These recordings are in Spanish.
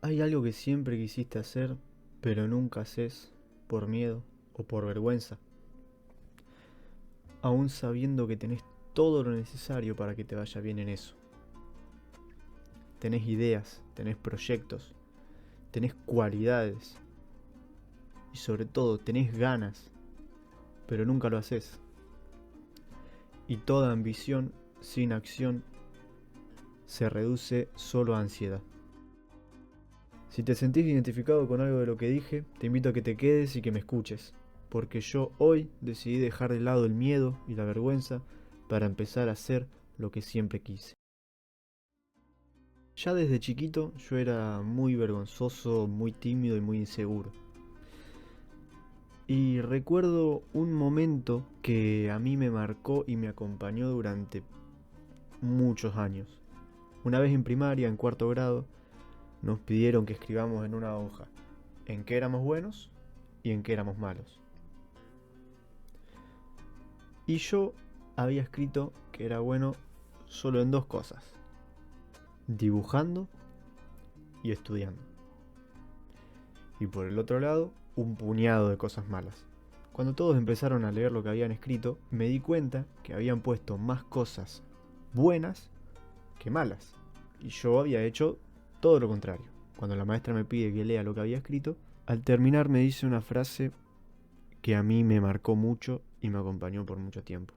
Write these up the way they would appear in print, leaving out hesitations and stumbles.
Hay algo que siempre quisiste hacer, pero nunca haces por miedo o por vergüenza, aún sabiendo que tenés todo lo necesario para que te vaya bien en eso. Tenés ideas, tenés proyectos, tenés cualidades y sobre todo tenés ganas, pero nunca lo haces. Y toda ambición sin acción se reduce solo a ansiedad. Si te sentís identificado con algo de lo que dije, te invito a que te quedes y que me escuches, porque yo hoy decidí dejar de lado el miedo y la vergüenza para empezar a hacer lo que siempre quise. Ya desde chiquito yo era muy vergonzoso, muy tímido y muy inseguro. Y recuerdo un momento que a mí me marcó y me acompañó durante muchos años. Una vez en primaria, en cuarto grado, nos pidieron que escribamos en una hoja en qué éramos buenos y en qué éramos malos. Y yo había escrito que era bueno solo en dos cosas: dibujando y estudiando. Y por el otro lado, un puñado de cosas malas. Cuando todos empezaron a leer lo que habían escrito, me di cuenta que habían puesto más cosas buenas que malas. Y yo había hecho todo lo contrario. Cuando la maestra me pide que lea lo que había escrito, al terminar me dice una frase que a mí me marcó mucho y me acompañó por mucho tiempo.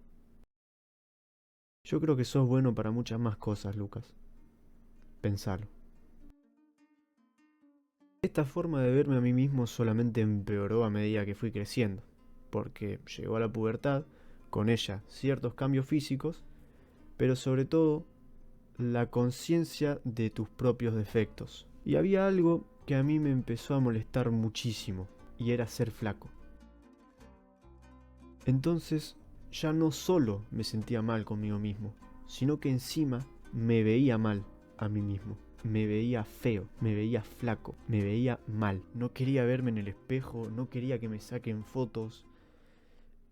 Yo creo que sos bueno para muchas más cosas, Lucas. Pensalo. Esta forma de verme a mí mismo solamente empeoró a medida que fui creciendo, porque llegó a la pubertad, con ella ciertos cambios físicos, pero sobre todo la conciencia de tus propios defectos. Y había algo que a mí me empezó a molestar muchísimo, y era ser flaco. Entonces ya no solo me sentía mal conmigo mismo, sino que encima me veía mal a mí mismo. Me veía feo, me veía flaco, me veía mal. No quería verme en el espejo, no quería que me saquen fotos.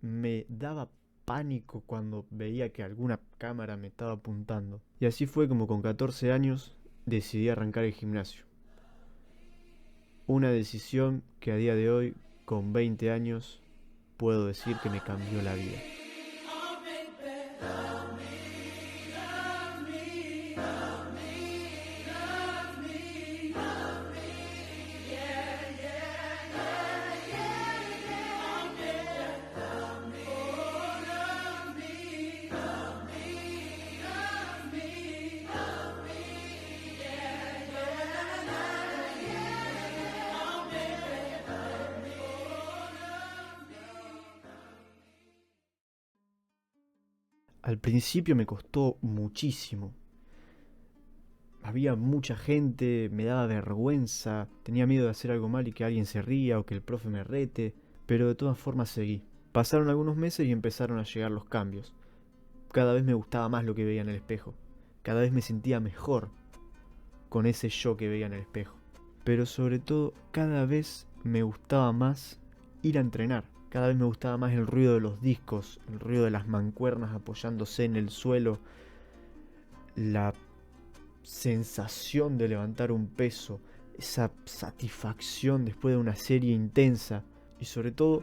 Me daba pánico cuando veía que alguna cámara me estaba apuntando. Y así fue como con 14 años decidí arrancar el gimnasio. Una decisión que a día de hoy, con 20 años, puedo decir que me cambió la vida. Al principio me costó muchísimo. Había mucha gente, me daba vergüenza, tenía miedo de hacer algo mal y que alguien se ría o que el profe me rete, pero de todas formas seguí. Pasaron algunos meses y empezaron a llegar los cambios. Cada vez me gustaba más lo que veía en el espejo. Cada vez me sentía mejor con ese yo que veía en el espejo. Pero sobre todo, cada vez me gustaba más ir a entrenar. Cada vez me gustaba más el ruido de los discos, el ruido de las mancuernas apoyándose en el suelo, la sensación de levantar un peso, esa satisfacción después de una serie intensa y sobre todo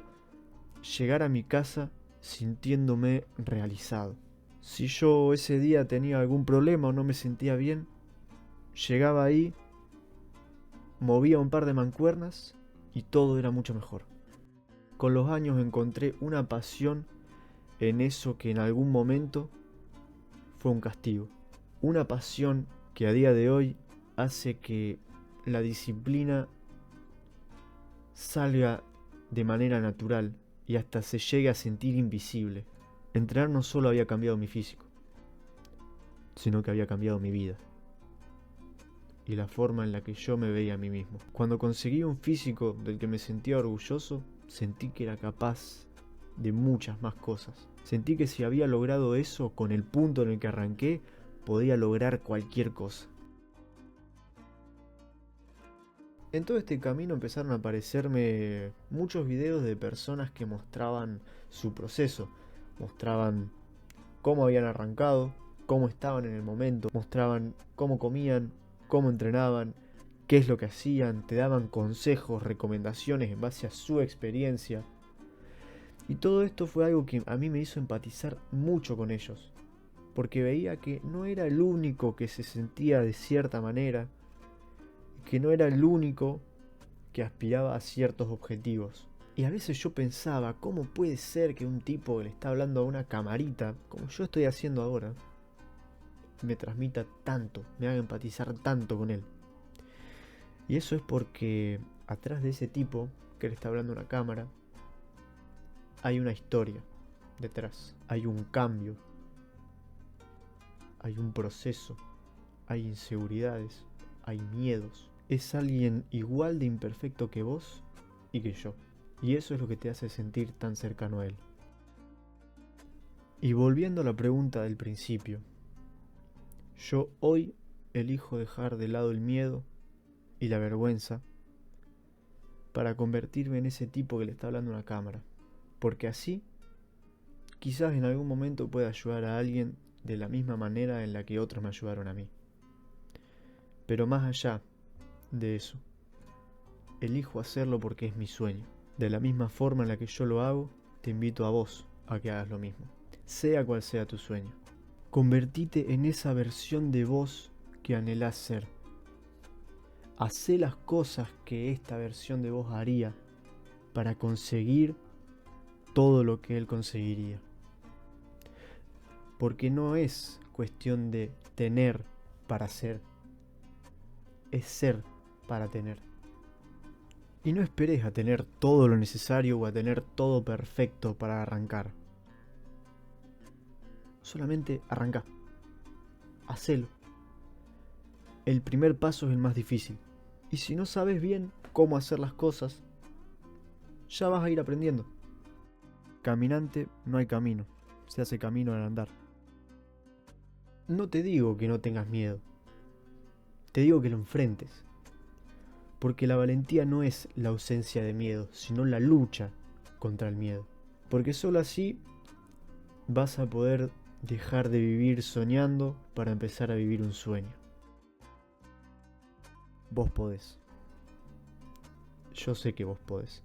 llegar a mi casa sintiéndome realizado. Si yo ese día tenía algún problema o no me sentía bien, llegaba ahí, movía un par de mancuernas y todo era mucho mejor. Con los años encontré una pasión en eso que en algún momento fue un castigo. Una pasión que a día de hoy hace que la disciplina salga de manera natural y hasta se llegue a sentir invisible. Entrenar no solo había cambiado mi físico, sino que había cambiado mi vida y la forma en la que yo me veía a mí mismo. Cuando conseguí un físico del que me sentía orgulloso, sentí que era capaz de muchas más cosas. Sentí que si había logrado eso con el punto en el que arranqué, podía lograr cualquier cosa. En todo este camino empezaron a aparecerme muchos videos de personas que mostraban su proceso, mostraban cómo habían arrancado, cómo estaban en el momento, mostraban cómo comían, cómo entrenaban, qué es lo que hacían, te daban consejos, recomendaciones en base a su experiencia. Y todo esto fue algo que a mí me hizo empatizar mucho con ellos, porque veía que no era el único que se sentía de cierta manera, que no era el único que aspiraba a ciertos objetivos. Y a veces yo pensaba, ¿cómo puede ser que un tipo que le está hablando a una camarita, como yo estoy haciendo ahora, me transmita tanto, me haga empatizar tanto con él? Y eso es porque atrás de ese tipo que le está hablando a una cámara, hay una historia detrás, hay un cambio, hay un proceso, hay inseguridades, hay miedos. Es alguien igual de imperfecto que vos y que yo. Y eso es lo que te hace sentir tan cercano a él. Y volviendo a la pregunta del principio, yo hoy elijo dejar de lado el miedo y la vergüenza para convertirme en ese tipo que le está hablando a una cámara. Porque así, quizás en algún momento pueda ayudar a alguien de la misma manera en la que otros me ayudaron a mí. Pero más allá de eso, elijo hacerlo porque es mi sueño. De la misma forma en la que yo lo hago, te invito a vos a que hagas lo mismo. Sea cual sea tu sueño. Convertite en esa versión de vos que anhelás ser. Hacé las cosas que esta versión de vos haría para conseguir todo lo que él conseguiría. Porque no es cuestión de tener para ser, es ser para tener. Y no esperes a tener todo lo necesario o a tener todo perfecto para arrancar. Solamente arranca. Hacelo. El primer paso es el más difícil. Y si no sabes bien cómo hacer las cosas, ya vas a ir aprendiendo. Caminante no hay camino, se hace camino al andar. No te digo que no tengas miedo, te digo que lo enfrentes. Porque la valentía no es la ausencia de miedo, sino la lucha contra el miedo. Porque solo así vas a poder dejar de vivir soñando para empezar a vivir un sueño. Vos podés. Yo sé que vos podés.